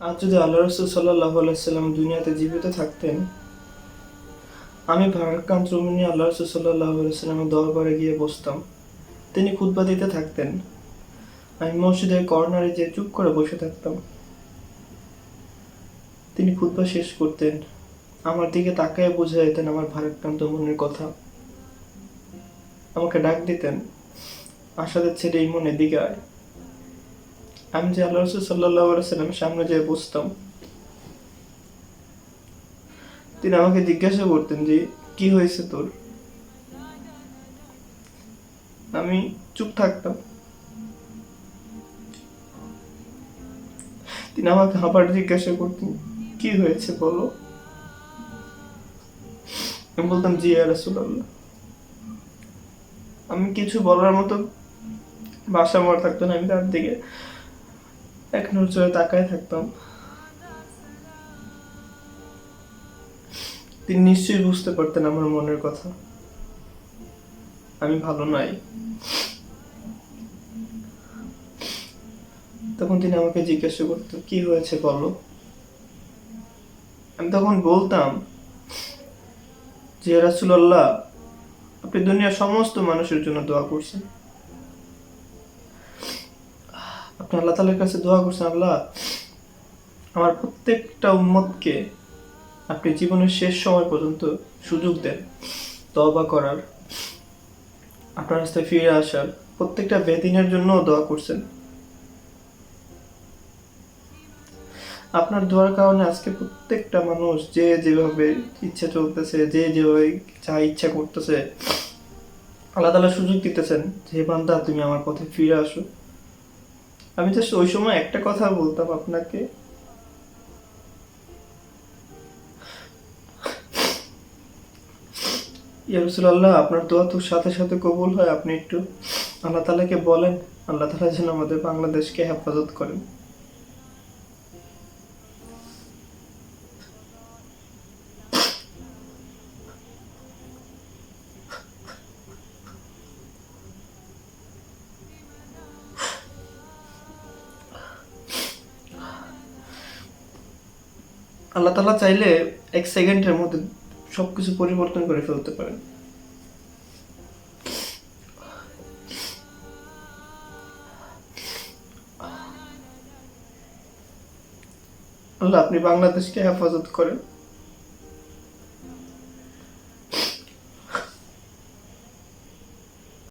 আজ যদি আল্লাহ রসুল সাল্লাল্লাহু আলাইহি সাল্লাম দুনিয়াতে জীবিত থাকতেন, আমি ভারাক্রান্ত রুমে নিয়ে আল্লাহ রসুল সাল্লাল্লাহু আলাইহি সাল্লামের দরবারে গিয়ে বসতাম। তিনি খুতবা দিতে থাকতেন, আমি মসজিদের কর্নারে যেয়ে চুপ করে বসে থাকতাম। তিনি খুতবা শেষ করতেন, আমার দিকে তাকায় বুঝে যেতেন আমার ভারাক্রান্ত মনের কথা। আমাকে ডাক দিতেন, আশাদের ছেলে এই মনের দিকে আয়। আমি যে আল্লাহ রসুল সাল্লাল্লাহু আলাইহি সাল্লামের সামনে যেয়ে বসতাম, তিনি আমাকে জিজ্ঞাসা করতেন যে কি হয়েছে তোর। আমি চুপ থাকতাম। তিনি আমাকে আবার জিজ্ঞাসা করতেন, কি হয়েছে বলো। আমি বলতাম, জি ইয়া রাসূলুল্লাহ। আমি কিছু বলার মতো ভাষা আমার থাকতো না। আমি তার দিকে এক নজরে তাকায় থাকতাম। তিনি নিশ্চয়ই বুঝতে পারতেন আমার মনের কথা, আমি ভালো নাই। তখন তিনি আমাকে জিজ্ঞাসা করতেন, কি হয়েছে বলো। আমি তখন বলতাম, যে ইয়া রাসূলুল্লাহ, আপনি দুনিয়ার সমস্ত মানুষের জন্য দোয়া করছেন। আপনি আল্লাহ তাআলার কাছে দোয়া করছেন, আল্লাহ আমার প্রত্যেকটা উম্মতকে আপনি জীবনের শেষ সময় পর্যন্ত সুযোগ দেন তওবা করার, আপনার রাস্তায় ফিরে আসার। প্রত্যেকটা বেদিনের জন্য দোয়া করছেন। আপনার দোয়ার কারণে আজকে প্রত্যেকটা মানুষ যে যেভাবে ইচ্ছা চলতেছে, যে যেভাবে যা ইচ্ছা করতেছে, আল্লাহ তাআলা সুযোগ দিতেছেন যে বান্দা তুমি আমার পথে ফিরে আসো। আমি জাস্ট ওই সময় একটা কথা বলতাম আপনাকে, ইয়া রাসূলুল্লাহ, আপনার দোয়া তো সাথে সাথে কবুল হয়, আপনি একটু আল্লাহ তাআলাকে বলেন আল্লাহ তাআলা যেন আমাদের বাংলাদেশকে হেফাজত করেন। আল্লাহ তাআলা চাইলে এক সেকেন্ডের মধ্যে সবকিছু পরিবর্তন করে ফেলতে পারেন। আল্লাহ আপনি বাংলাদেশকে হেফাজত করেন।